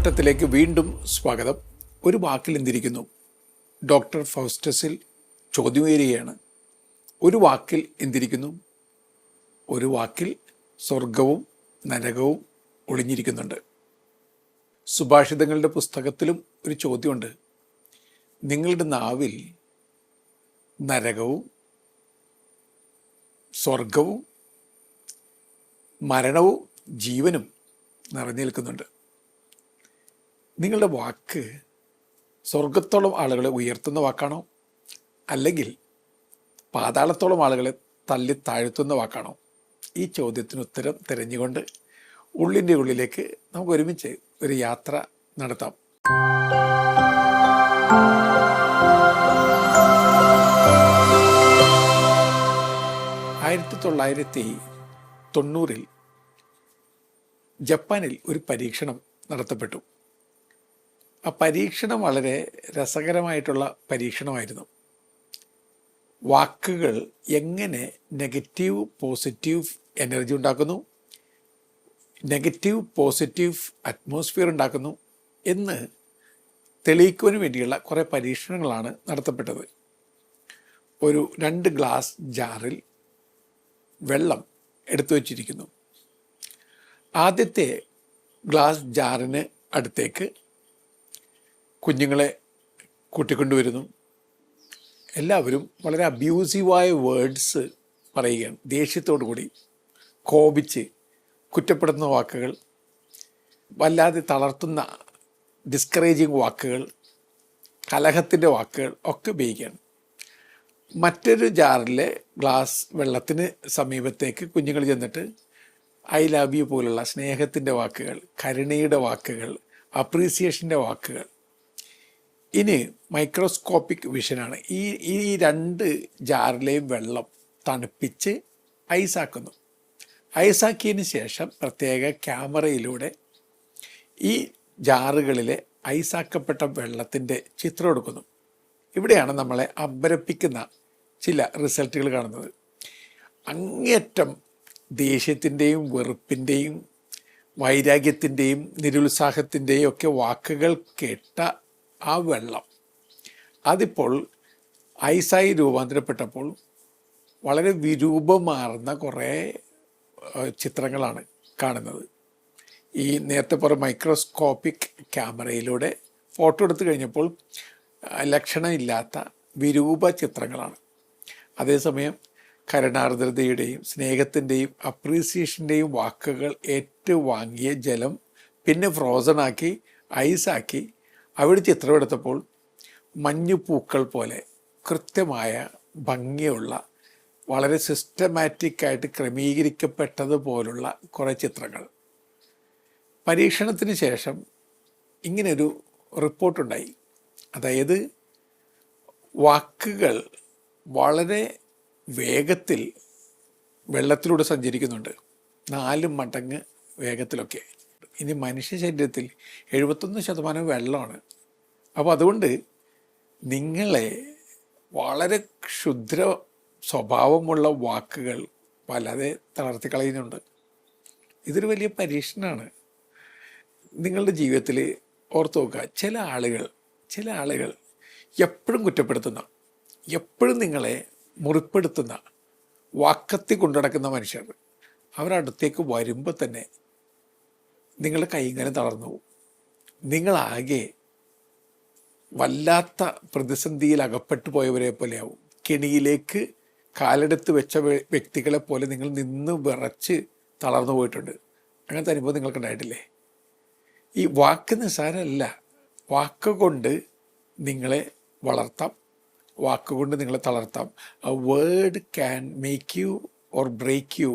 ചുറ്റുവട്ടത്തിലേക്ക് വീണ്ടും സ്വാഗതം. ഒരു വാക്കിൽ എന്തിരിക്കുന്നു? ഡോക്ടർ ഫൗസ്റ്റസിൽ ചോദ്യമുയരുകയാണ്. ഒരു വാക്കിൽ എന്തിരിക്കുന്നു? ഒരു വാക്കിൽ സ്വർഗവും നരകവും ഒളിഞ്ഞിരിക്കുന്നുണ്ട്. സുഭാഷിതങ്ങളുടെ പുസ്തകത്തിലും ഒരു ചോദ്യമുണ്ട്. നിങ്ങളുടെ നാവിൽ നരകവും സ്വർഗവും മരണവും ജീവനും നിറഞ്ഞു നിൽക്കുന്നുണ്ട്. നിങ്ങളുടെ വാക്ക് സ്വർഗത്തോളം ആളുകളെ ഉയർത്തുന്ന വാക്കാണോ, അല്ലെങ്കിൽ പാതാളത്തോളം ആളുകളെ തള്ളി താഴ്ത്തുന്ന വാക്കാണോ? ഈ ചോദ്യത്തിന് ഉത്തരം തിരഞ്ഞുകൊണ്ട് ഉള്ളിൻ്റെ ഉള്ളിലേക്ക് നമുക്ക് ഒരുമിച്ച് ഒരു യാത്ര നടത്താം. 1990 ജപ്പാനിൽ ഒരു പരീക്ഷണം നടത്തപ്പെട്ടു. ആ പരീക്ഷണം വളരെ രസകരമായിട്ടുള്ള പരീക്ഷണമായിരുന്നു. വാക്കുകൾ എങ്ങനെ നെഗറ്റീവ് പോസിറ്റീവ് എനർജി ഉണ്ടാക്കുന്നു, നെഗറ്റീവ് പോസിറ്റീവ് അറ്റ്മോസ്ഫിയർ ഉണ്ടാക്കുന്നു എന്ന് തെളിയിക്കുവാൻ വേണ്ടിയുള്ള കുറേ പരീക്ഷണങ്ങളാണ് നടത്തപ്പെട്ടത്. ഒരു 2 ഗ്ലാസ് ജാറിൽ വെള്ളം എടുത്തു വച്ചിരിക്കുന്നു. ആദ്യത്തെ ഗ്ലാസ് ജാറിന് അടുത്തേക്ക് കുഞ്ഞുങ്ങളെ കൂട്ടിക്കൊണ്ടുവരുന്നു. എല്ലാവരും വളരെ അബ്യൂസീവായ വേർഡ്സ് പറയുകയാണ്. ദേഷ്യത്തോടു കൂടി, കോപിച്ച്, കുറ്റപ്പെടുത്തുന്ന വാക്കുകൾ, വല്ലാതെ തളർത്തുന്ന ഡിസ്കറേജിങ് വാക്കുകൾ, കലഹത്തിൻ്റെ വാക്കുകൾ ഒക്കെ ഉപയോഗിക്കുകയാണ്. മറ്റൊരു ജാറിലെ ഗ്ലാസ് വെള്ളത്തിന് സമീപത്തേക്ക് കുഞ്ഞുങ്ങൾ ചെന്നിട്ട് ഐ ലവ് യു പോലുള്ള സ്നേഹത്തിൻ്റെ വാക്കുകൾ, കരുണയുടെ വാക്കുകൾ, അപ്രീസിയേഷൻ്റെ വാക്കുകൾ. ഇനി മൈക്രോസ്കോപ്പിക് വിഷനാണ്. ഈ 2 ജാറിലെയും വെള്ളം തണുപ്പിച്ച് ഐസാക്കുന്നു. ഐസാക്കിയതിന് ശേഷം പ്രത്യേക ക്യാമറയിലൂടെ ഈ ജാറുകളിലെ ഐസാക്കപ്പെട്ട വെള്ളത്തിൻ്റെ ചിത്രം എടുക്കുന്നു. ഇവിടെയാണ് നമ്മളെ അമ്പരപ്പിക്കുന്ന ചില റിസൾട്ടുകൾ കാണുന്നത്. അങ്ങേയറ്റം ദേഷ്യത്തിൻ്റെയും വെറുപ്പിൻ്റെയും വൈരാഗ്യത്തിൻ്റെയും നിരുത്സാഹത്തിൻ്റെയും ഒക്കെ വാക്കുകൾ കേട്ട ആ വെള്ളം അതിപ്പോൾ ഐസായി രൂപാന്തരപ്പെട്ടപ്പോൾ വളരെ വിരൂപമാർന്ന കുറേ ചിത്രങ്ങളാണ് കാണുന്നത്. ഈ നേരത്തെ പോലെ മൈക്രോസ്കോപ്പിക് ക്യാമറയിലൂടെ ഫോട്ടോ എടുത്തു കഴിഞ്ഞപ്പോൾ ലക്ഷണമില്ലാത്ത വിരൂപ ചിത്രങ്ങളാണ്. അതേസമയം കരുണാർദ്രതയുടെയും സ്നേഹത്തിൻ്റെയും അപ്രീസിയേഷൻ്റെയും വാക്കുകൾ ഏറ്റുവാങ്ങിയ ജലം പിന്നെ ഫ്രോസണാക്കി ഐസാക്കി അവിടെ ചിത്രമെടുത്തപ്പോൾ മഞ്ഞുപൂക്കൾ പോലെ കൃത്യമായ ഭംഗിയുള്ള വളരെ സിസ്റ്റമാറ്റിക്കായിട്ട് ക്രമീകരിക്കപ്പെട്ടതുപോലുള്ള കുറേ ചിത്രങ്ങൾ. പരീക്ഷണത്തിന് ശേഷം ഇങ്ങനൊരു റിപ്പോർട്ടുണ്ടായി. അതായത് വാക്കുകൾ വളരെ വേഗത്തിൽ വെള്ളത്തിലൂടെ സഞ്ചരിക്കുന്നുണ്ട്, 4 മടങ്ങ് വേഗത്തിലൊക്കെ. ഇനി മനുഷ്യ ശരീരത്തിൽ 71% വെള്ളമാണ്. അപ്പോൾ അതുകൊണ്ട് നിങ്ങളെ വളരെ ക്ഷുദ്ര സ്വഭാവമുള്ള വാക്കുകൾ വല്ലാതെ തളർത്തിക്കളയുന്നുണ്ട്. ഇതൊരു വലിയ പരീക്ഷണമാണ്. നിങ്ങളുടെ ജീവിതത്തിൽ ഓർത്ത് നോക്കുക. ചില ആളുകൾ എപ്പോഴും കുറ്റപ്പെടുത്തുന്ന, എപ്പോഴും നിങ്ങളെ മുറിപ്പെടുത്തുന്ന, വാക്കത്തി കൊണ്ടുനടക്കുന്ന മനുഷ്യർ അവരടുത്തേക്ക് വരുമ്പോൾ തന്നെ നിങ്ങളുടെ കൈകാലം തളർന്നു പോകും. നിങ്ങളാകെ വല്ലാത്ത പ്രതിസന്ധിയിൽ അകപ്പെട്ടു പോയവരെ പോലെയാവും. കെണിയിലേക്ക് കാലെടുത്ത് വെച്ച വ്യക്തികളെ പോലെ നിങ്ങൾ നിന്ന് വിറച്ച് തളർന്നു പോയിട്ടുണ്ട്. അങ്ങനത്തെ അനുഭവം നിങ്ങൾക്കുണ്ടായിട്ടില്ലേ? ഈ വാക്ക് നിസ്സാരമല്ല. വാക്കുകൊണ്ട് നിങ്ങളെ വളർത്താം, വാക്കുകൊണ്ട് നിങ്ങളെ തളർത്താം. A word can make you or break you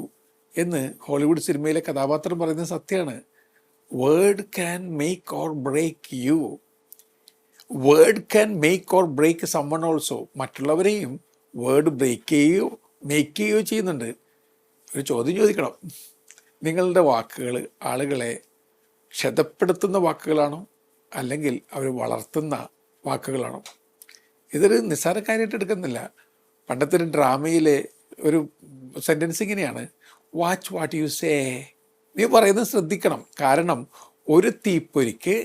എന്ന് ഹോളിവുഡ് സിനിമയിലെ കഥാപാത്രം പറയുന്നത് സത്യമാണ്. Word can make or break you. Word can make or break someone also. മറ്റുള്ളവരെയും വേർഡ് ബ്രേക്ക് ചെയ്യുകയോ മേക്ക് ചെയ്യുകയോ ചെയ്യുന്നുണ്ട്. ഒരു ചോദ്യം ചോദിക്കണം. നിങ്ങളുടെ വാക്കുകൾ ആളുകളെ ക്ഷതപ്പെടുത്തുന്ന വാക്കുകളാണോ, അല്ലെങ്കിൽ അവർ വളർത്തുന്ന വാക്കുകളാണോ? ഇതൊരു നിസ്സാരക്കാരായിട്ട് എടുക്കുന്നില്ല. പണ്ടത്തെ ഒരു ഡ്രാമയിലെ ഒരു സെൻറ്റൻസ് ഇങ്ങനെയാണ്: വാച്ച് വാട്ട് യു സേ. നീ പറയുന്നത് ശ്രദ്ധിക്കണം. കാരണം ഒരു തീപ്പൊരിക്ക്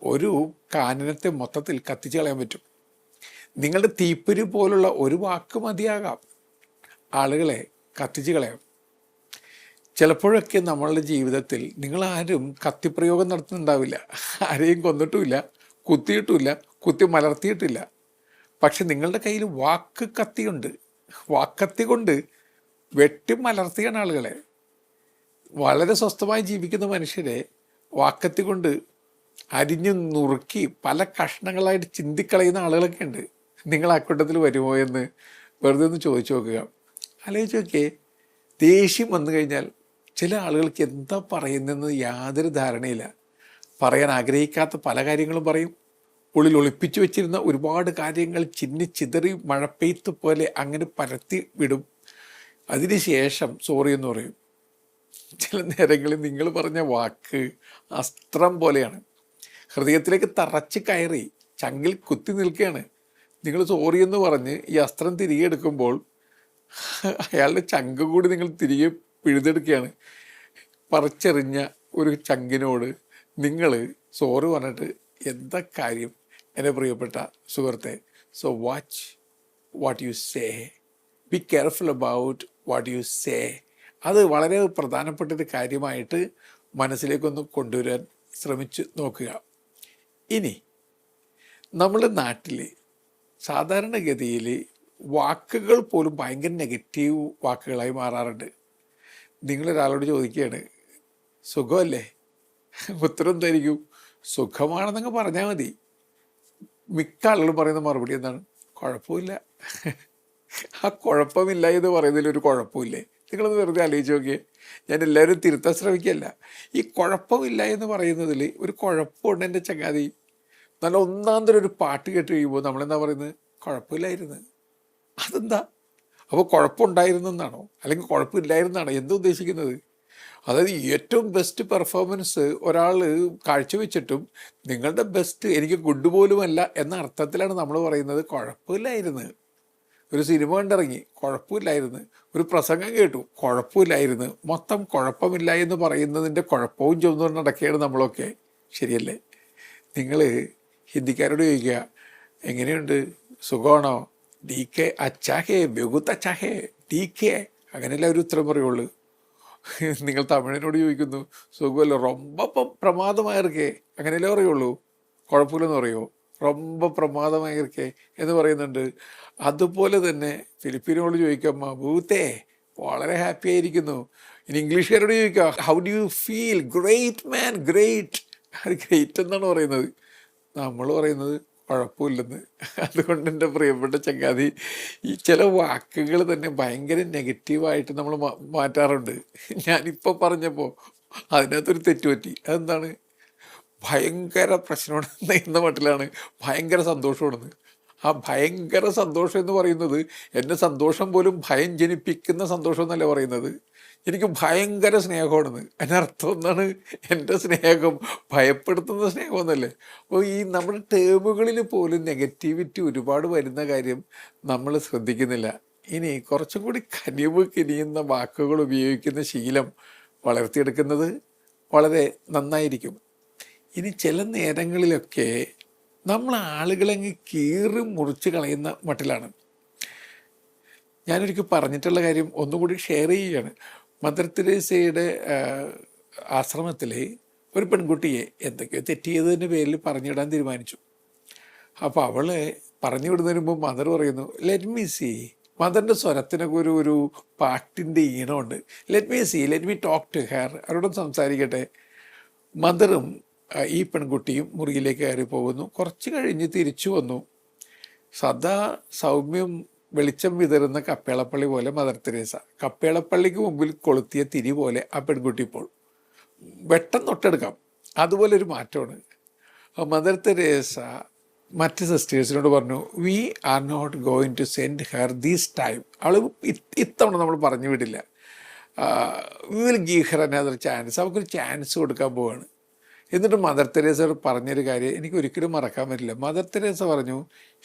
ഒരു കാനനത്തെ മൊത്തത്തിൽ കത്തിച്ച് കളയാൻ പറ്റും. നിങ്ങളുടെ തീപ്പൊരി പോലുള്ള ഒരു വാക്ക് മതിയാകാം ആളുകളെ കത്തിച്ച് കളയാം. ചിലപ്പോഴൊക്കെ നമ്മളുടെ ജീവിതത്തിൽ നിങ്ങളാരും കത്തിപ്രയോഗം നടത്തുന്നുണ്ടാവില്ല, ആരെയും കൊന്നിട്ടുമില്ല, കുത്തിയിട്ടുമില്ല, കുത്തി മലർത്തിയിട്ടില്ല. പക്ഷെ നിങ്ങളുടെ കയ്യിൽ വാക്ക് കത്തിയുണ്ട്. വാക്കത്തി കൊണ്ട് വെട്ടി മലർത്തിയാണ് ആളുകളെ. വളരെ സ്വസ്ഥമായി ജീവിക്കുന്ന മനുഷ്യരെ വാക്കത്തി കൊണ്ട് അരിഞ്ഞു നുറുക്കി പല കഷ്ണങ്ങളായിട്ട് ചിന്തിക്കളയുന്ന ആളുകളൊക്കെ ഉണ്ട്. നിങ്ങൾ ആ കൂട്ടത്തിൽ വരുമോ എന്ന് വെറുതെ ഒന്ന് ചോദിച്ചു നോക്കുക. ആലോചിച്ച് നോക്കിയേ, ദേഷ്യം വന്നു കഴിഞ്ഞാൽ ചില ആളുകൾക്ക് എന്താ പറയുന്നതെന്ന് യാതൊരു ധാരണയില്ല. പറയാൻ ആഗ്രഹിക്കാത്ത പല കാര്യങ്ങളും പറയും. ഉള്ളിൽ ഒളിപ്പിച്ചു വെച്ചിരുന്ന ഒരുപാട് കാര്യങ്ങൾ ചിതറി മഴപ്പെയ്ത്ത് പോലെ അങ്ങനെ പരത്തി വിടും. അതിനുശേഷം സോറി എന്ന് പറയും. ചില നേരങ്ങളിൽ നിങ്ങൾ പറഞ്ഞ വാക്ക് അസ്ത്രം പോലെയാണ്, ഹൃദയത്തിലേക്ക് തറച്ച് കയറി ചങ്കിൽ കുത്തി നിൽക്കുകയാണ്. നിങ്ങൾ സോറി എന്ന് പറഞ്ഞ് ഈ അസ്ത്രം തിരികെ എടുക്കുമ്പോൾ അയാളുടെ ചങ്ക് കൂടി നിങ്ങൾ തിരികെ പിഴുതെടുക്കുകയാണ്. പറിച്ചെറിഞ്ഞ ഒരു ചങ്കിനോട് നിങ്ങൾ സോറി പറഞ്ഞിട്ട് എന്താ കാര്യം എൻ്റെ പ്രിയപ്പെട്ട സുഹൃത്തെ? So watch what you say, be careful about what you say. അത് വളരെ പ്രധാനപ്പെട്ടൊരു കാര്യമായിട്ട് മനസ്സിലേക്കൊന്ന് കൊണ്ടുവരാൻ ശ്രമിച്ച് നോക്കുക. ഇനി നമ്മുടെ നാട്ടിൽ സാധാരണഗതിയിൽ വാക്കുകൾ പോലും ഭയങ്കര നെഗറ്റീവ് വാക്കുകളായി മാറാറുണ്ട്. നിങ്ങളൊരാളോട് ചോദിക്കുകയാണ്, സുഖമല്ലേ? ഉത്തരം എന്തായിരിക്കും? സുഖമാണെന്നങ്ങ് പറഞ്ഞാൽ മതി. മിക്ക ആളുകളും പറയുന്ന മറുപടി എന്താണ്? കുഴപ്പമില്ല. ആ കുഴപ്പമില്ല എന്ന് പറയുന്നതിൽ ഒരു കുഴപ്പമില്ലേ? നിങ്ങളൊന്ന് വെറുതെ ആലോചിച്ച് നോക്കിയേ. ഞാൻ എല്ലാവരും തിരുത്താൻ ശ്രമിക്കല്ല. ഈ കുഴപ്പമില്ല എന്ന് പറയുന്നതിൽ ഒരു കുഴപ്പമുണ്ട് എൻ്റെ ചങ്ങാതി. നല്ല ഒന്നാം തരം ഒരു പാട്ട് കേട്ട് കഴിയുമ്പോൾ നമ്മളെന്താ പറയുന്നത്? കുഴപ്പമില്ലായിരുന്നു. അതെന്താ? അപ്പോൾ കുഴപ്പമുണ്ടായിരുന്നെന്നാണോ അല്ലെങ്കിൽ കുഴപ്പമില്ലായിരുന്നാണോ എന്താ ഉദ്ദേശിക്കുന്നത്? അതായത് ഏറ്റവും ബെസ്റ്റ് പെർഫോമൻസ് ഒരാൾ കാഴ്ചവെച്ചിട്ടും നിങ്ങളുടെ ബെസ്റ്റ് എനിക്ക് ഗുഡ് പോലുമല്ല എന്ന അർത്ഥത്തിലാണ് നമ്മൾ പറയുന്നത് കുഴപ്പമില്ലായിരുന്നു. ഒരു സിനിമ കണ്ടിറങ്ങി, കുഴപ്പമില്ലായിരുന്നു. ഒരു പ്രസംഗം കേട്ടു, കുഴപ്പമില്ലായിരുന്നു. മൊത്തം കുഴപ്പമില്ല എന്ന് പറയുന്നതിൻ്റെ കുഴപ്പവും ചുമന്നുകൊണ്ട് നടക്കുകയാണ് നമ്മളൊക്കെ. ശരിയല്ലേ? നിങ്ങൾ ഹിന്ദിക്കാരോട് ചോദിക്കുക, എങ്ങനെയുണ്ട്, സുഖമാണോ? ഡി കെ അച്ചാഹേ, ബഹുത്ത് അച്ചാഹേ, ഡി കെ, അങ്ങനെയല്ല ഒരു ഉത്തരം പറയുള്ളൂ. നിങ്ങൾ തമിഴിനോട് ചോദിക്കുന്നു, സുഖമല്ലോ, റൊമ്പ പ്രമാദമായിരിക്കേ, അങ്ങനെയല്ലേ പറയുള്ളൂ. കുഴപ്പമില്ലെന്ന് പറയുമോ? റൊമ്പ പ്രമാദമായിരിക്കേ എന്ന് പറയുന്നുണ്ട്. അതുപോലെ തന്നെ ഫിലിപ്പീനോട് ചോദിക്കാം, ബൂത്തേ, വളരെ ഹാപ്പി ആയിരിക്കുന്നു. ഇനി ഇംഗ്ലീഷുകാരോട് ചോദിക്കുക, how do you feel? Great man, great. അത് ഗ്രേറ്റ് എന്നാണ് പറയുന്നത്. നമ്മൾ പറയുന്നത് കുഴപ്പമില്ലെന്ന്. അതുകൊണ്ട് എൻ്റെ പ്രിയപ്പെട്ട ചങ്ങാതി, ഈ ചില വാക്കുകൾ തന്നെ ഭയങ്കര നെഗറ്റീവായിട്ട് നമ്മൾ മാറ്റാറുണ്ട്. ഞാനിപ്പോൾ പറഞ്ഞപ്പോൾ അതിനകത്തൊരു തെറ്റുപറ്റി. അതെന്താണ്? ഭയങ്കര പ്രശ്നമാണ് എന്ന മട്ടിലാണ് ഭയങ്കര സന്തോഷമാണെന്ന്. ആ ഭയങ്കര സന്തോഷം എന്ന് പറയുന്നത് എൻ്റെ സന്തോഷം പോലും ഭയം ജനിപ്പിക്കുന്ന സന്തോഷം എന്നല്ല പറയുന്നത്. എനിക്ക് ഭയങ്കര സ്നേഹമാണെന്ന്. അതിനർത്ഥം എന്താണ്? എൻ്റെ സ്നേഹം ഭയപ്പെടുത്തുന്ന സ്നേഹമെന്നല്ലേ. അപ്പോൾ ഈ നമ്മുടെ ടേമുകളിൽ പോലും നെഗറ്റിവിറ്റി ഒരുപാട് വരുന്ന കാര്യം നമ്മൾ ശ്രദ്ധിക്കുന്നില്ല. ഇനി കുറച്ചും കൂടി കനിവ് കിനിയുന്ന വാക്കുകൾ ഉപയോഗിക്കുന്ന ശീലം വളർത്തിയെടുക്കുന്നത് വളരെ നന്നായിരിക്കും. ഇനി ചില നേരങ്ങളിലൊക്കെ നമ്മൾ ആളുകളങ്ങ് കീറി മുറിച്ച് കളയുന്ന മട്ടിലാണ്. ഞാനൊരിക്കൽ പറഞ്ഞിട്ടുള്ള കാര്യം ഒന്നുകൂടി ഷെയർ ചെയ്യുകയാണ്. മദർ തെരേസയുടെ ആശ്രമത്തിൽ ഒരു പെൺകുട്ടിയെ എന്തൊക്കെയോ തെറ്റ് ചെയ്തതിൻ്റെ പേരിൽ പറഞ്ഞിടാൻ തീരുമാനിച്ചു. അപ്പോൾ അവളെ പറഞ്ഞു വിടുന്നതിന് മുമ്പ് മദർ പറയുന്നു, ലെറ്റ് മീ സീ. മദറിൻ്റെ സ്വരത്തിനൊക്കെ ഒരു പാട്ടിൻ്റെ ഈണമുണ്ട്. Let me see, let me talk to her, അവരോടും സംസാരിക്കട്ടെ. മദറും ഈ പെൺകുട്ടിയും മുറിയിലേക്ക് കയറി പോകുന്നു. കുറച്ച് കഴിഞ്ഞ് തിരിച്ചു വന്നു. സദാ സൗമ്യം വെളിച്ചം വിതറുന്ന കപ്പേളപ്പള്ളി പോലെ മദർ തെരേസ. കപ്പേളപ്പള്ളിക്ക് മുമ്പിൽ കൊളുത്തിയ തിരി പോലെ ആ പെൺകുട്ടി ഇപ്പോൾ വെട്ടം തൊട്ടെടുക്കാം. അതുപോലെ ഒരു മാറ്റമാണ്. മദർ തെരേസ മറ്റ് സിസ്റ്റേഴ്സിനോട് പറഞ്ഞു, we are not going to send her these time. അവൾ ഇത്തവണ നമ്മൾ പറഞ്ഞു വിടില്ല. We will give her another chance. അവൾക്കൊരു ചാൻസ് കൊടുക്കാൻ പോവുകയാണ്. എന്നിട്ട് മദർ തെരേസ പറഞ്ഞൊരു കാര്യം എനിക്ക് ഒരിക്കലും മറക്കാൻ പറ്റില്ല. മദർ തെരേസ പറഞ്ഞു,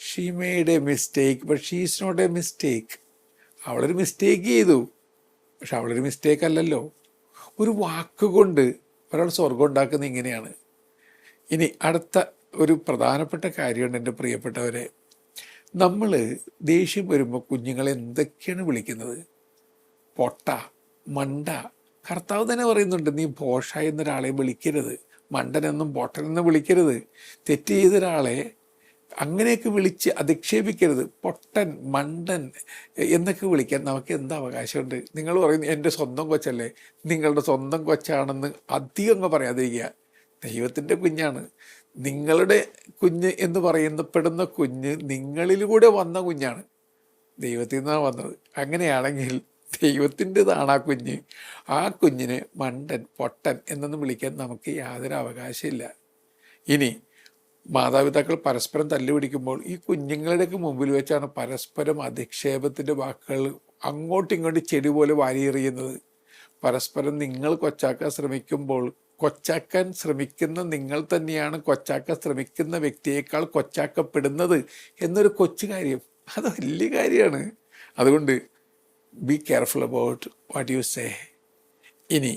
she made a mistake but she is not a mistake. അവളൊരു മിസ്റ്റേക്ക് ചെയ്തു, പക്ഷെ അവളൊരു മിസ്റ്റേക്ക് അല്ലല്ലോ. ഒരു വാക്കുകൊണ്ട് ഒരാൾ സ്വർഗം ഉണ്ടാക്കുന്നത് ഇങ്ങനെയാണ്. ഇനി അടുത്ത ഒരു പ്രധാനപ്പെട്ട കാര്യമുണ്ട് എൻ്റെ പ്രിയപ്പെട്ടവരെ. നമ്മൾ ദേഷ്യം വരുമ്പോൾ കുഞ്ഞുങ്ങളെ എന്തൊക്കെയാണ് വിളിക്കുന്നത്? പൊട്ട, മണ്ട. കർത്താവ് തന്നെ പറയുന്നുണ്ട്, നീ ഭോഷ എന്നൊരാളെ വിളിക്കരുത്, മണ്ടനെന്നും പൊട്ടനെന്നും വിളിക്കരുത്. തെറ്റ് ചെയ്തൊരാളെ അങ്ങനെയൊക്കെ വിളിച്ച് അധിക്ഷേപിക്കരുത്. പൊട്ടൻ, മണ്ടൻ എന്നൊക്കെ വിളിക്കാൻ നമുക്ക് എന്ത് അവകാശമുണ്ട്? നിങ്ങൾ പറയുന്നു എൻ്റെ സ്വന്തം കൊച്ചല്ലേ. നിങ്ങളുടെ സ്വന്തം കൊച്ചാണെന്ന് അധികം അങ്ങ് പറയാതിരിക്കുക. ദൈവത്തിൻ്റെ കുഞ്ഞാണ്. നിങ്ങളുടെ കുഞ്ഞ് എന്ന് പറയപ്പെടുന്ന കുഞ്ഞ് നിങ്ങളിലൂടെ വന്ന കുഞ്ഞാണ്, ദൈവത്തിൽ നിന്നാണ് വന്നത്. അങ്ങനെയാണെങ്കിൽ ദൈവത്തിൻ്റെതാണ് ആ കുഞ്ഞ്. ആ കുഞ്ഞിനെ മണ്ടൻ, പൊട്ടൻ എന്നൊന്നും വിളിക്കാൻ നമുക്ക് യാതൊരു അവകാശമില്ല. ഇനി മാതാപിതാക്കൾ പരസ്പരം തല്ലുപിടിക്കുമ്പോൾ ഈ കുഞ്ഞുങ്ങളുടെയൊക്കെ മുമ്പിൽ വെച്ചാണ് പരസ്പരം അധിക്ഷേപത്തിൻ്റെ വാക്കുകൾ അങ്ങോട്ടും ഇങ്ങോട്ടും ചെടി പോലെ വാരിയെറിയുന്നത്. പരസ്പരം നിങ്ങൾ കൊച്ചാക്കാൻ ശ്രമിക്കുമ്പോൾ കൊച്ചാക്കാൻ ശ്രമിക്കുന്ന നിങ്ങൾ തന്നെയാണ് കൊച്ചാക്കാൻ ശ്രമിക്കുന്ന വ്യക്തിയേക്കാൾ കൊച്ചാക്കപ്പെടുന്നത് എന്നൊരു കൊച്ചു കാര്യം. അത് വലിയ കാര്യമാണ്. അതുകൊണ്ട് be careful about what you say. ഇനി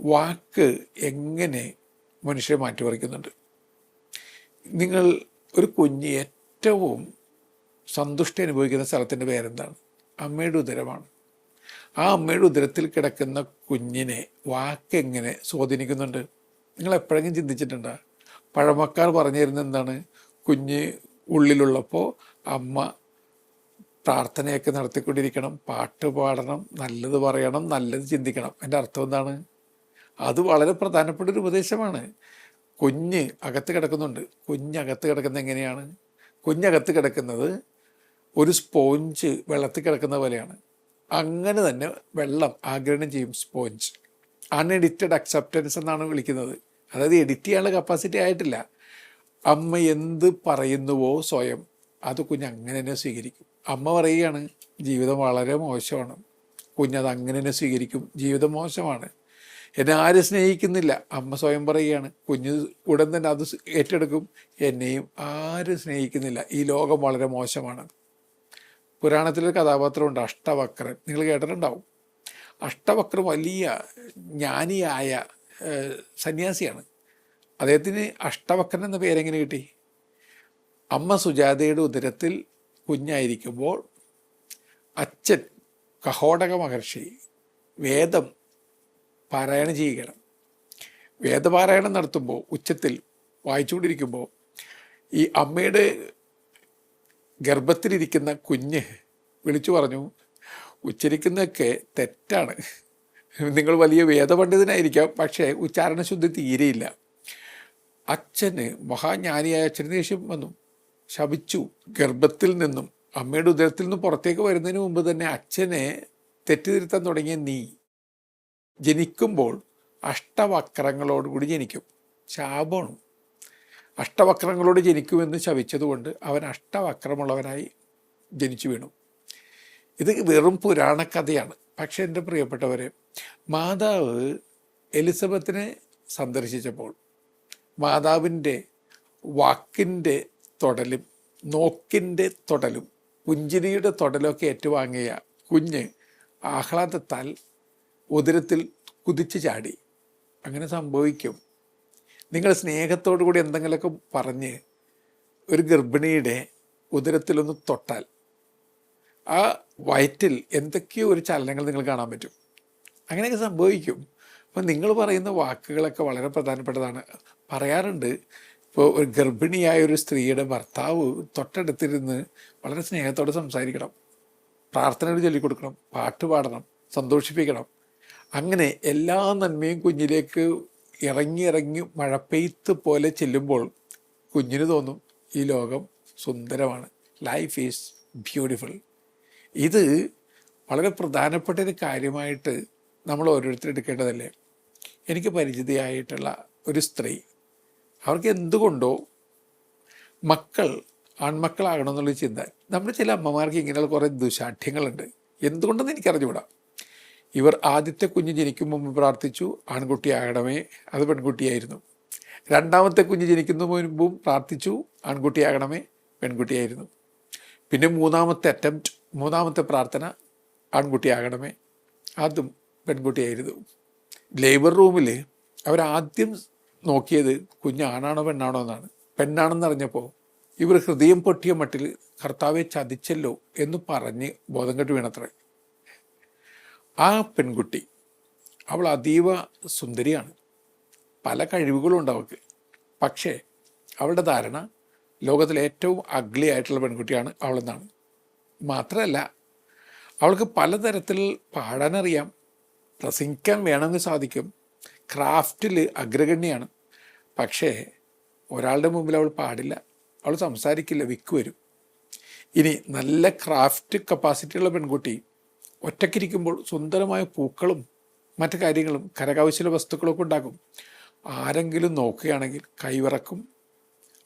വാക്ക് എങ്ങനെ മനുഷ്യരെ മാറ്റിമറിക്കുന്നുണ്ട്? നിങ്ങൾ ഒരു കുഞ്ഞ് ഏറ്റവും സന്തുഷ്ടി അനുഭവിക്കുന്ന സ്ഥലത്തിൻ്റെ പേരെന്താണ്? അമ്മയുടെ ഉദരമാണ്. ആ അമ്മയുടെ ഉദരത്തിൽ കിടക്കുന്ന കുഞ്ഞിനെ വാക്കെങ്ങനെ സ്വാധീനിക്കുന്നുണ്ട്? നിങ്ങൾ എപ്പോഴെങ്കിലും ചിന്തിച്ചിട്ടുണ്ടോ? പഴമക്കാർ പറഞ്ഞു തരുന്നത് എന്താണ്? കുഞ്ഞ് ഉള്ളിലുള്ളപ്പോൾ അമ്മ പ്രാർത്ഥനയൊക്കെ നടത്തിക്കൊണ്ടിരിക്കണം, പാട്ട് പാടണം, നല്ലത് പറയണം, നല്ലത് ചിന്തിക്കണം. എൻ്റെ അർത്ഥം എന്താണ്? അത് വളരെ പ്രധാനപ്പെട്ട ഒരു ഉപദേശമാണ്. കുഞ്ഞ് അകത്ത് കിടക്കുന്നുണ്ട്. കുഞ്ഞകത്ത് കിടക്കുന്നത് എങ്ങനെയാണ്? കുഞ്ഞകത്ത് കിടക്കുന്നത് ഒരു സ്പോഞ്ച് വെള്ളത്തിൽ കിടക്കുന്ന പോലെയാണ്. അങ്ങനെ തന്നെ വെള്ളം ആഗിരണം ചെയ്യും സ്പോഞ്ച്. അൺഎഡിറ്റഡ് അക്സെപ്റ്റൻസ് എന്നാണ് വിളിക്കുന്നത്. അതായത് എഡിറ്റ് ചെയ്യാനുള്ള കപ്പാസിറ്റി ആയിട്ടില്ല. അമ്മ എന്ത് പറയുന്നുവോ സ്വയം, അത് കുഞ്ഞ് അങ്ങനെ തന്നെ സ്വീകരിക്കും. അമ്മ പറയുകയാണ് ജീവിതം വളരെ മോശമാണ്, കുഞ്ഞത് അങ്ങനെ തന്നെ സ്വീകരിക്കും. ജീവിതം മോശമാണ്, എന്നെ ആരും സ്നേഹിക്കുന്നില്ല, അമ്മ സ്വയം പറയുകയാണ്. കുഞ്ഞ് ഉടൻ തന്നെ അത് ഏറ്റെടുക്കും. എന്നെയും ആരും സ്നേഹിക്കുന്നില്ല, ഈ ലോകം വളരെ മോശമാണ്. പുരാണത്തിലൊരു കഥാപാത്രമുണ്ട്, അഷ്ടവക്രൻ. നിങ്ങൾ കേട്ടിട്ടുണ്ടാവും. അഷ്ടവക്രൻ വലിയ ജ്ഞാനിയായ സന്യാസിയാണ്. അദ്ദേഹത്തിന് അഷ്ടവക്രൻ എന്ന പേരെങ്ങനെ കിട്ടി? അമ്മ സുജാതയുടെ ഉദരത്തിൽ കുഞ്ഞായിരിക്കുമ്പോൾ അച്ഛൻ കഹോടക മഹർഷി വേദം പാരായണം ചെയ്യുകയാണ്. വേദപാരായണം നടത്തുമ്പോൾ ഉച്ചത്തിൽ വായിച്ചുകൊണ്ടിരിക്കുമ്പോൾ ഈ അമ്മയുടെ ഗർഭത്തിലിരിക്കുന്ന കുഞ്ഞ് വിളിച്ചു പറഞ്ഞു, ഉച്ചരിക്കുന്നതൊക്കെ തെറ്റാണ്, നിങ്ങൾ വലിയ വേദപണ്ഡിതനായിരിക്കാം, പക്ഷേ ഉച്ചാരണശുദ്ധി തീരെയില്ല. അച്ഛന്, മഹാജ്ഞാനിയായ അച്ഛന് ദേഷ്യം വന്നു, ശപിച്ചു. ഗർഭത്തിൽ നിന്നും അമ്മയുടെ ഉദരത്തിൽ നിന്നും പുറത്തേക്ക് വരുന്നതിന് മുമ്പ് തന്നെ അച്ഛനെ തെറ്റിതിരുത്താൻ തുടങ്ങിയ നീ ജനിക്കുമ്പോൾ അഷ്ടവക്രങ്ങളോടുകൂടി ജനിക്കും. ശാപമാണ്. അഷ്ടവക്രങ്ങളോട് ജനിക്കുമെന്ന് ശപിച്ചതുകൊണ്ട് അവൻ അഷ്ടവക്രമുള്ളവനായി ജനിച്ചു വീണു. ഇത് വെറും പുരാണ കഥയാണ്. പക്ഷെ എൻ്റെ പ്രിയപ്പെട്ടവരെ, മാതാവ് എലിസബത്തിനെ സന്ദർശിച്ചപ്പോൾ മാതാവിൻ്റെ വാക്കിൻ്റെ തൊടലും നോക്കിൻ്റെ തൊടലും പുഞ്ചിരിയുടെ തൊടലൊക്കെ ഏറ്റുവാങ്ങിയ കുഞ്ഞ് ആഹ്ലാദത്താൽ ഉദരത്തിൽ കുതിച്ചു ചാടി. അങ്ങനെ സംഭവിക്കും. നിങ്ങൾ സ്നേഹത്തോടു കൂടി എന്തെങ്കിലുമൊക്കെ പറഞ്ഞ് ഒരു ഗർഭിണിയുടെ ഉദരത്തിലൊന്ന് തൊട്ടാൽ ആ വയറ്റിൽ എന്തൊക്കെയോ ഒരു ചലനങ്ങൾ നിങ്ങൾ കാണാൻ പറ്റും. അങ്ങനെയൊക്കെ സംഭവിക്കും. അപ്പം നിങ്ങൾ പറയുന്ന വാക്കുകളൊക്കെ വളരെ പ്രധാനപ്പെട്ടതാണ്. പറയാറുണ്ട്, ഇപ്പോൾ ഒരു ഗർഭിണിയായ ഒരു സ്ത്രീയുടെ ഭർത്താവ് തൊട്ടടുത്തിരുന്ന് വളരെ സ്നേഹത്തോടെ സംസാരിക്കണം, പ്രാർത്ഥനകൾ ചൊല്ലിക്കൊടുക്കണം, പാട്ട് പാടണം, സന്തോഷിപ്പിക്കണം. അങ്ങനെ എല്ലാ നന്മയും കുഞ്ഞിലേക്ക് ഇറങ്ങി ഇറങ്ങി മഴപ്പെയ്ത്ത് പോലെ ചെല്ലുമ്പോൾ കുഞ്ഞിന് തോന്നും ഈ ലോകം സുന്ദരമാണ്, ലൈഫ് ഈസ് ബ്യൂട്ടിഫുൾ. ഇത് വളരെ പ്രധാനപ്പെട്ട ഒരു കാര്യമായിട്ട് നമ്മൾ ഓരോരുത്തരും എടുക്കേണ്ടതല്ലേ? എനിക്ക് പരിചിതയായിട്ടുള്ള ഒരു സ്ത്രീ, അവർക്ക് എന്തുകൊണ്ടോ മക്കൾ ആൺമക്കളാകണമെന്നുള്ള ചിന്ത. നമ്മുടെ ചില അമ്മമാർക്ക് ഇങ്ങനെയുള്ള കുറേ ദുശാഠ്യങ്ങളുണ്ട്. എന്തുകൊണ്ടെന്ന് എനിക്കറിഞ്ഞുകൂടാ. ഇവർ ആദ്യത്തെ കുഞ്ഞ് ജനിക്കും മുമ്പ് പ്രാർത്ഥിച്ചു ആൺകുട്ടിയാകണമേ, അത് പെൺകുട്ടിയായിരുന്നു. രണ്ടാമത്തെ കുഞ്ഞ് ജനിക്കുന്ന മുൻപും പ്രാർത്ഥിച്ചു ആൺകുട്ടിയാകണമേ, പെൺകുട്ടിയായിരുന്നു. പിന്നെ മൂന്നാമത്തെ പ്രാർത്ഥന ആൺകുട്ടിയാകണമേ, അതും പെൺകുട്ടിയായിരുന്നു. ലേബർ റൂമിൽ അവരാദ്യം നോക്കിയത് കുഞ്ഞ് ആണാണോ പെണ്ണാണോ എന്നാണ്. പെണ്ണാണെന്നറിഞ്ഞപ്പോൾ ഇവർ ഹൃദയം പൊട്ടിയ മട്ടിൽ കർത്താവെ ചതിച്ചല്ലോ എന്ന് പറഞ്ഞ് ബോധം കെട്ട് വീണത്രേ. ആ പെൺകുട്ടി അവൾ അതീവ സുന്ദരിയാണ്, പല കഴിവുകളും ഉണ്ട് അവൾക്ക്. പക്ഷേ അവളുടെ ധാരണ ലോകത്തിലെ ഏറ്റവും അഗ്ലി ആയിട്ടുള്ള പെൺകുട്ടിയാണ് അവളെന്നാണ്. മാത്രമല്ല, അവൾക്ക് പലതരത്തിൽ പാടാനറിയാം, പ്രസംഗിക്കാൻ വേണമെങ്കിൽ സാധിക്കും, ക്രാഫ്റ്റിൽ അഗ്രഗണ്യാണ്. പക്ഷേ ഒരാളുടെ മുമ്പിൽ അവൾ പാടില്ല, അവൾ സംസാരിക്കില്ല, വിക്ക് വരും. ഇനി നല്ല ക്രാഫ്റ്റ് കപ്പാസിറ്റിയുള്ള പെൺകുട്ടി ഒറ്റയ്ക്കിരിക്കുമ്പോൾ സുന്ദരമായ പൂക്കളും മറ്റു കാര്യങ്ങളും കരകൗശല വസ്തുക്കളൊക്കെ ഉണ്ടാക്കും. ആരെങ്കിലും നോക്കുകയാണെങ്കിൽ കൈവിറക്കും,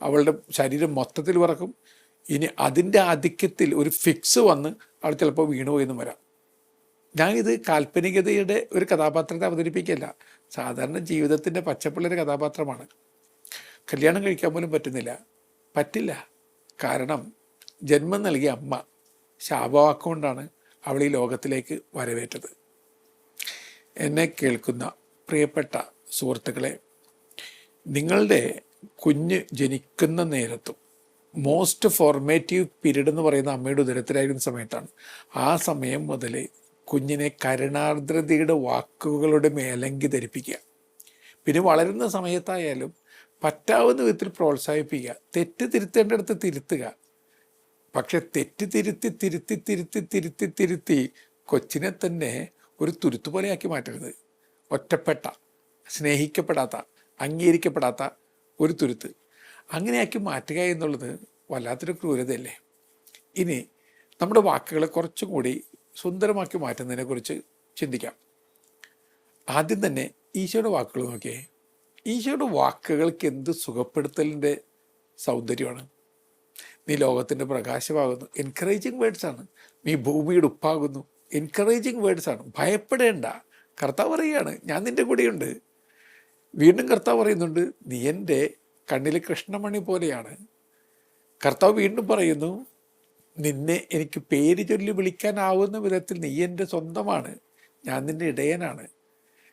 അവളുടെ ശരീരം മൊത്തത്തിൽ വിറക്കും. ഇനി അതിൻ്റെ ആധിക്യത്തിൽ ഒരു ഫിക്സ് വന്ന് അവൾ ചിലപ്പോൾ വീണുപോയെന്നും വരാം. ഞാനിത് കാൽപ്പനികതയുടെ ഒരു കഥാപാത്രത്തെ അവതരിപ്പിക്കുകയല്ല, സാധാരണ ജീവിതത്തിൻ്റെ പച്ചപ്പുള്ളൊരു കഥാപാത്രമാണ്. കല്യാണം കഴിക്കാൻ പോലും പറ്റില്ല. കാരണം ജന്മം നൽകിയ അമ്മ ശാപവാക്കുകൊണ്ടാണ് അവൾ ഈ ലോകത്തിലേക്ക് വരവേറ്റത്. എന്നെ കേൾക്കുന്ന പ്രിയപ്പെട്ട സുഹൃത്തുക്കളെ, നിങ്ങളുടെ കുഞ്ഞ് ജനിക്കുന്ന നേരത്തും മോസ്റ്റ് ഫോർമേറ്റീവ് പീരീഡ് എന്ന് പറയുന്ന അമ്മയുടെ ഉദരത്തിലായിരുന്ന സമയത്താണ്. ആ സമയം മുതൽ കുഞ്ഞിനെ കരുണാർദ്രതയുടെ വാക്കുകളുടെ മേലങ്കി ധരിപ്പിക്കുക. പിന്നെ വളരുന്ന സമയത്തായാലും പറ്റാവുന്ന വിധത്തിൽ പ്രോത്സാഹിപ്പിക്കുക, തെറ്റ് തിരുത്തേണ്ടടുത്ത് തിരുത്തുക. പക്ഷെ തെറ്റ് തിരുത്തി കൊച്ചിനെ തന്നെ ഒരു തുരുത്തു പോലെയാക്കി മാറ്റരുത്. ഒറ്റപ്പെട്ട, സ്നേഹിക്കപ്പെടാത്ത, അംഗീകരിക്കപ്പെടാത്ത ഒരു തുരുത്ത് അങ്ങനെയാക്കി മാറ്റുക എന്നുള്ളത് വല്ലാത്തൊരു ക്രൂരതയല്ലേ. ഇനി നമ്മുടെ വാക്കുകളെ കുറച്ചും കൂടി സുന്ദരമാക്കി മാറ്റുന്നതിനെക്കുറിച്ച് ചിന്തിക്കാം. ആദ്യം തന്നെ ഈശോയുടെ വാക്കുകൾ നോക്കിയേ. ഈശോയുടെ വാക്കുകൾക്ക് എന്ത് സുഖപ്പെടുത്തലിൻ്റെ സൗന്ദര്യമാണ്. നീ ലോകത്തിൻ്റെ പ്രകാശമാകുന്നു, എൻകറേജിങ് വേർഡ്സാണ്. നീ ഭൂമിയുടെ ഉപ്പാകുന്നു, എൻകറേജിങ് വേർഡ്സാണ്. ഭയപ്പെടേണ്ട, കർത്താവ് പറയുകയാണ്, ഞാൻ നിൻ്റെ കൂടെയുണ്ട്. വീണ്ടും കർത്താവ് പറയുന്നുണ്ട്, നീ എൻ്റെ കണ്ണിലെ കൃഷ്ണമണി പോലെയാണ്. കർത്താവ് വീണ്ടും പറയുന്നു, നിന്നെ എനിക്ക് പേര് ചൊല്ലി വിളിക്കാനാവുന്ന വിധത്തിൽ നീ എൻ്റെ സ്വന്തമാണ്, ഞാൻ നിൻ്റെ ഇടയനാണ്.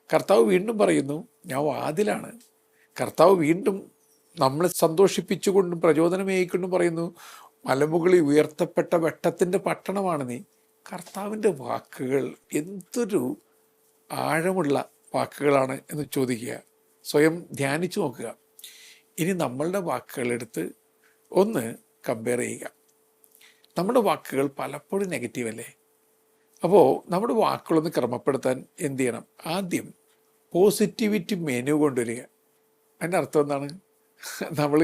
കർത്താവ് വീണ്ടും പറയുന്നു, ഞാൻ വാതിലാണ്. കർത്താവ് വീണ്ടും നമ്മളെ സന്തോഷിപ്പിച്ചുകൊണ്ടും പ്രചോദനമേകൊണ്ടും പറയുന്നു, മലമുകളിൽ ഉയർത്തപ്പെട്ട വെട്ടത്തിൻ്റെ പട്ടണമാണ് നീ. കർത്താവിൻ്റെ വാക്കുകൾ എന്തൊരു ആഴമുള്ള വാക്കുകളാണ് എന്ന് ചോദിക്കുക, സ്വയം ധ്യാനിച്ചു നോക്കുക. ഇനി നമ്മളുടെ വാക്കുകളെടുത്ത് ഒന്ന് കമ്പയർ ചെയ്യുക. നമ്മുടെ വാക്കുകൾ പലപ്പോഴും നെഗറ്റീവ് അല്ലേ? അപ്പോൾ നമ്മുടെ വാക്കുകളൊന്ന് ക്രമപ്പെടുത്താൻ എന്ത് ചെയ്യണം? ആദ്യം പോസിറ്റിവിറ്റി മെനു കൊണ്ടുവരിക. അതിൻ്റെ അർത്ഥം എന്താണ്? നമ്മൾ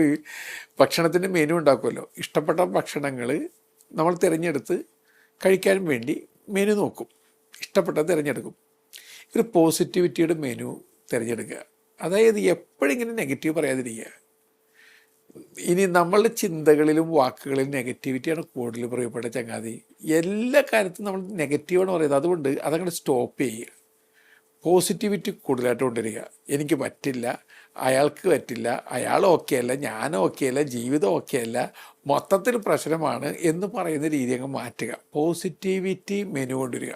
ഭക്ഷണത്തിൻ്റെ മെനു ഉണ്ടാക്കുമല്ലോ, ഇഷ്ടപ്പെട്ട ഭക്ഷണങ്ങൾ നമ്മൾ തിരഞ്ഞെടുത്ത് കഴിക്കാൻ വേണ്ടി മെനു നോക്കും, ഇഷ്ടപ്പെട്ടത് തിരഞ്ഞെടുക്കും. ഒരു പോസിറ്റിവിറ്റിയുടെ മെനു തിരഞ്ഞെടുക്കുക. അതായത് എപ്പോഴിങ്ങനെ നെഗറ്റീവ് പറയാതിരിക്കുക. ഇനി നമ്മളുടെ ചിന്തകളിലും വാക്കുകളിലും നെഗറ്റിവിറ്റിയാണ് കൂടുതൽ പ്രിയപ്പെട്ട ചങ്ങാതി. എല്ലാ കാര്യത്തും നമ്മൾ നെഗറ്റീവാണ് പറയുന്നത്. അതുകൊണ്ട് അതങ്ങോട്ട് സ്റ്റോപ്പ് ചെയ്യുക. പോസിറ്റിവിറ്റി കൂടുതലായിട്ട് കൊണ്ടുവരിക. എനിക്ക് പറ്റില്ല, അയാൾക്ക് പറ്റില്ല, അയാൾ ഓക്കെ അല്ല, ഞാൻ ഓക്കെ അല്ല, ജീവിതം ഓക്കെ അല്ല, മൊത്തത്തിൽ പ്രശ്നമാണ് എന്ന് പറയുന്ന രീതി അങ്ങ് മാറ്റുക. പോസിറ്റിവിറ്റി മെനു കൊണ്ടുവരിക.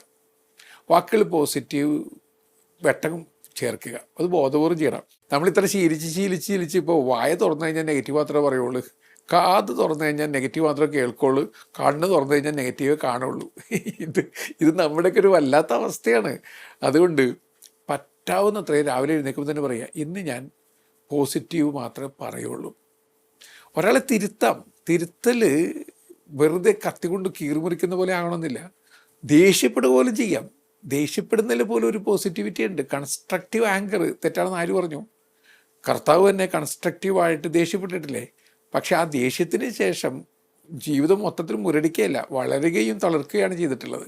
വാക്കുകൾ പോസിറ്റീവ് വെട്ടം ചേർക്കുക. അത് ബോധപൂർവ്വം ചെയ്യണം. നമ്മളിത്ര ശീലിച്ച് ഇപ്പോൾ വായ തുറന്നു കഴിഞ്ഞാൽ നെഗറ്റീവ് മാത്രമേ പറയുള്ളൂ, കാത് തുറന്നു കഴിഞ്ഞാൽ നെഗറ്റീവ് മാത്രമേ കേൾക്കുള്ളൂ, കണ്ണ് തുറന്നു കഴിഞ്ഞാൽ നെഗറ്റീവേ കാണുള്ളൂ. ഇത് നമ്മുടെയൊക്കെ ഒരു വല്ലാത്ത അവസ്ഥയാണ്. അതുകൊണ്ട് പറ്റാവുന്നത്രയും രാവിലെ എഴുന്നേൽക്കുമ്പോൾ തന്നെ പറയുക, ഇന്ന് ഞാൻ പോസിറ്റീവ് മാത്രമേ പറയുള്ളൂ. ഒരാളെ തിരുത്താം. തിരുത്തൽ വെറുതെ കത്തിക്കൊണ്ട് കീറിമുറിക്കുന്ന പോലെ ആകണമെന്നില്ല. ദേഷ്യപ്പെടുക പോലും ചെയ്യാം. ദേഷ്യപ്പെടുന്നതിൽ പോലും ഒരു പോസിറ്റിവിറ്റി ഉണ്ട്. കൺസ്ട്രക്റ്റീവ് ആങ്കർ തെറ്റാണെന്ന് ആര് പറഞ്ഞു? കർത്താവ് തന്നെ കൺസ്ട്രക്റ്റീവായിട്ട് ദേഷ്യപ്പെട്ടിട്ടില്ലേ? പക്ഷെ ആ ദേഷ്യത്തിന് ശേഷം ജീവിതം മൊത്തത്തിൽ മുരടിക്കുകയല്ല, വളരുകയും തളർക്കുകയാണ് ചെയ്തിട്ടുള്ളത്.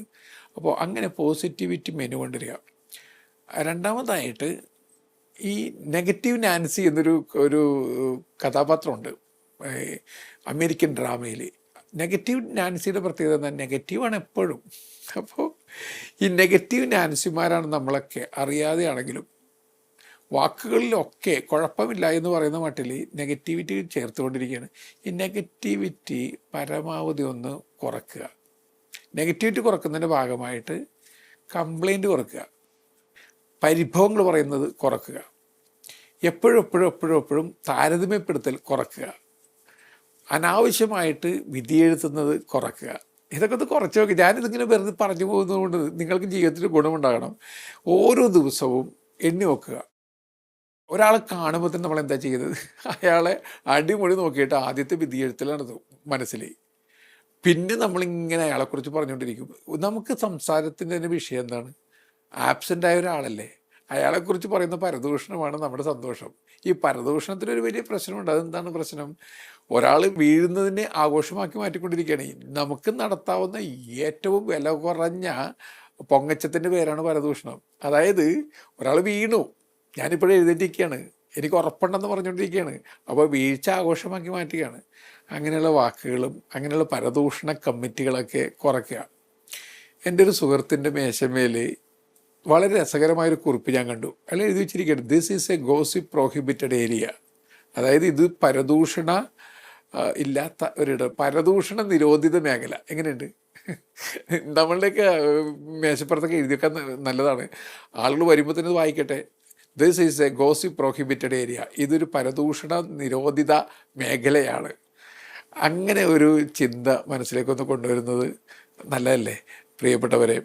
അപ്പോൾ അങ്ങനെ പോസിറ്റിവിറ്റി മെനു കൊണ്ടുവരിക. രണ്ടാമതായിട്ട് ഈ നെഗറ്റീവ് നാൻസി എന്നൊരു കഥാപാത്രമുണ്ട് അമേരിക്കൻ ഡ്രാമയിൽ. നെഗറ്റീവ് നാൻസിയുടെ പ്രത്യേകത എന്നാൽ നെഗറ്റീവാണ് എപ്പോഴും. അപ്പോൾ ഈ നെഗറ്റീവ് നാൻസിമാരാണ് നമ്മളൊക്കെ, അറിയാതെയാണെങ്കിലും വാക്കുകളിലൊക്കെ കുഴപ്പമില്ല എന്ന് പറയുന്ന മട്ടിൽ നെഗറ്റിവിറ്റി ചേർത്തുകൊണ്ടിരിക്കുകയാണ്. ഈ നെഗറ്റിവിറ്റി പരമാവധി ഒന്ന് കുറയ്ക്കുക. നെഗറ്റിവിറ്റി കുറയ്ക്കുന്നതിൻ്റെ ഭാഗമായിട്ട് കംപ്ലൈൻറ്റ് കുറയ്ക്കുക, പരിഭവങ്ങൾ പറയുന്നത് കുറയ്ക്കുക, എപ്പോഴും താരതമ്യപ്പെടുത്തൽ കുറയ്ക്കുക. അനാവശ്യമായിട്ട് വിധിയെഴുത്തുന്നത് കുറയ്ക്കുക. ഇതൊക്കെ ഒന്ന് കുറച്ച് നോക്കി. ഞാനിതിങ്ങനെ വെറുതെ പറഞ്ഞു പോകുന്നതുകൊണ്ട് നിങ്ങൾക്ക് ജീവിതത്തിൽ ഗുണമുണ്ടാകണം. ഓരോ ദിവസവും എണ്ണി നോക്കുക. ഒരാളെ കാണുമ്പോൾ തന്നെ നമ്മളെന്താ ചെയ്യുന്നത്? അയാളെ അടിമുടി നോക്കിയിട്ട് ആദ്യത്തെ വിധിയെഴുത്തലാണ് മനസ്സിൽ. പിന്നെ നമ്മളിങ്ങനെ അയാളെക്കുറിച്ച് പറഞ്ഞുകൊണ്ടിരിക്കും. നമുക്ക് സംസാരത്തിൻ്റെ തന്നെ വിഷയം എന്താണ്? ആബ്സെൻ്റ് ആയ ഒരാളല്ലേ, അയാളെക്കുറിച്ച് പറയുന്ന പരദൂഷണമാണ് നമ്മുടെ സന്തോഷം. ഈ പരദൂഷണത്തിനൊരു വലിയ പ്രശ്നമുണ്ട്. അതെന്താണ് പ്രശ്നം? ഒരാൾ വീഴുന്നതിനെ ആഘോഷമാക്കി മാറ്റിക്കൊണ്ടിരിക്കുകയാണ്. നമുക്ക് നടത്താവുന്ന ഏറ്റവും വില കുറഞ്ഞ പൊങ്ങച്ചത്തിൻ്റെ പേരാണ് പരദൂഷണം. അതായത് ഒരാൾ വീണു, ഞാനിപ്പോഴും എഴുന്നേറ്റിരിക്കുകയാണ്, എനിക്ക് ഉറപ്പുണ്ടെന്ന് പറഞ്ഞുകൊണ്ടിരിക്കുകയാണ്. അപ്പോൾ വീഴ്ച ആഘോഷമാക്കി മാറ്റുകയാണ്. അങ്ങനെയുള്ള വാക്കുകളും അങ്ങനെയുള്ള പരദൂഷണ കമ്മിറ്റികളൊക്കെ കുറയ്ക്കുക. എൻ്റെ ഒരു സുഹൃത്തിൻ്റെ മേശമേൽ വളരെ രസകരമായൊരു കുറിപ്പ് ഞാൻ കണ്ടു. അയാൾ എഴുതി വെച്ചിരിക്കുകയാണ്, this is A gossip prohibited area. അതായത് ഇത് പരദൂഷണ ഇല്ലാത്ത ഒരിടം, പരദൂഷണ നിരോധിത മേഖല. എങ്ങനെയുണ്ട്? നമ്മളുടെയൊക്കെ മേശപ്പുറത്തൊക്കെ എഴുതി വെക്കാൻ നല്ലതാണ്. ആളുകൾ വരുമ്പോൾ തന്നെ വായിക്കട്ടെ, this is A gossip prohibited area. ഇതൊരു പരദൂഷണ നിരോധിത മേഖലയാണ്. അങ്ങനെ ഒരു ചിന്ത മനസ്സിലേക്കൊന്ന് കൊണ്ടുവരുന്നത് നല്ലതല്ലേ പ്രിയപ്പെട്ടവരെ?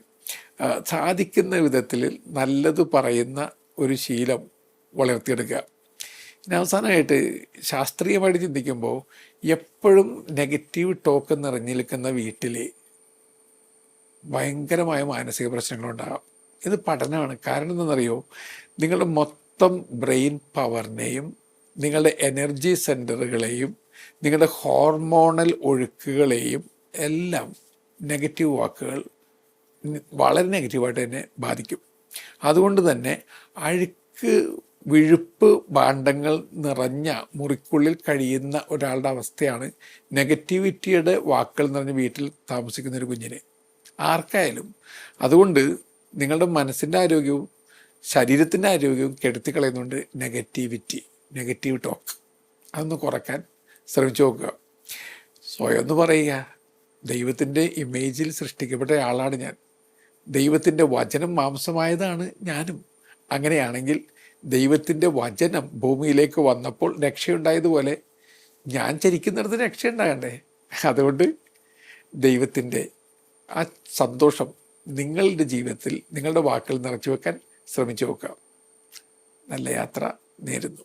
സാധിക്കുന്ന വിധത്തിൽ നല്ലത് പറയുന്ന ഒരു ശീലം വളർത്തിയെടുക്കുക. ഇനി അവസാനമായിട്ട് ശാസ്ത്രീയമായിട്ട് ചിന്തിക്കുമ്പോൾ എപ്പോഴും നെഗറ്റീവ് ടോക്ക് നിറഞ്ഞു നിൽക്കുന്ന വീട്ടിൽ ഭയങ്കരമായ മാനസിക പ്രശ്നങ്ങളുണ്ടാകാം. ഇത് പഠനമാണ്. കാരണം എന്താണെന്നറിയോ? നിങ്ങളുടെ മൊത്തം ബ്രെയിൻ പവറിനെയും നിങ്ങളുടെ എനർജി സെൻറ്ററുകളെയും നിങ്ങളുടെ ഹോർമോണൽ ഒഴുക്കുകളെയും എല്ലാം നെഗറ്റീവ് വാക്കുകൾ വളരെ നെഗറ്റീവായിട്ട് തന്നെ ബാധിക്കും. അതുകൊണ്ട് തന്നെ അഴുക്ക് വിഴുപ്പ് ഭാണ്ഡങ്ങൾ നിറഞ്ഞ മുറിക്കുള്ളിൽ കഴിയുന്ന ഒരാളുടെ അവസ്ഥയാണ് നെഗറ്റിവിറ്റിയുടെ വാക്കുകൾ നിറഞ്ഞ വീട്ടിൽ താമസിക്കുന്നൊരു കുഞ്ഞിന്, ആർക്കായാലും. അതുകൊണ്ട് നിങ്ങളുടെ മനസ്സിൻ്റെ ആരോഗ്യവും ശരീരത്തിൻ്റെ ആരോഗ്യവും കെടുത്തിക്കളയുന്നുണ്ട് നെഗറ്റീവ് ടോക്ക്. അതൊന്ന് കുറയ്ക്കാൻ ശ്രമിച്ചു നോക്കുക. സ്വയം ഒന്ന് പറയുക, ദൈവത്തിൻ്റെ ഇമേജിൽ സൃഷ്ടിക്കപ്പെട്ട ആളാണ് ഞാൻ, ദൈവത്തിൻ്റെ വചനം മാംസമായതാണ് ഞാനും. അങ്ങനെയാണെങ്കിൽ ദൈവത്തിൻ്റെ വചനം ഭൂമിയിലേക്ക് വന്നപ്പോൾ രക്ഷയുണ്ടായതുപോലെ ഞാൻ ചരിക്കുന്നിടത്ത് രക്ഷയുണ്ടാകണ്ടേ? അതുകൊണ്ട് ദൈവത്തിൻ്റെ ആ സന്തോഷം നിങ്ങളുടെ ജീവിതത്തിൽ നിങ്ങളുടെ വാക്കുകൾ നിറച്ചു വെക്കാൻ ശ്രമിച്ചു നോക്കാം. നല്ല യാത്ര നേരുന്നു.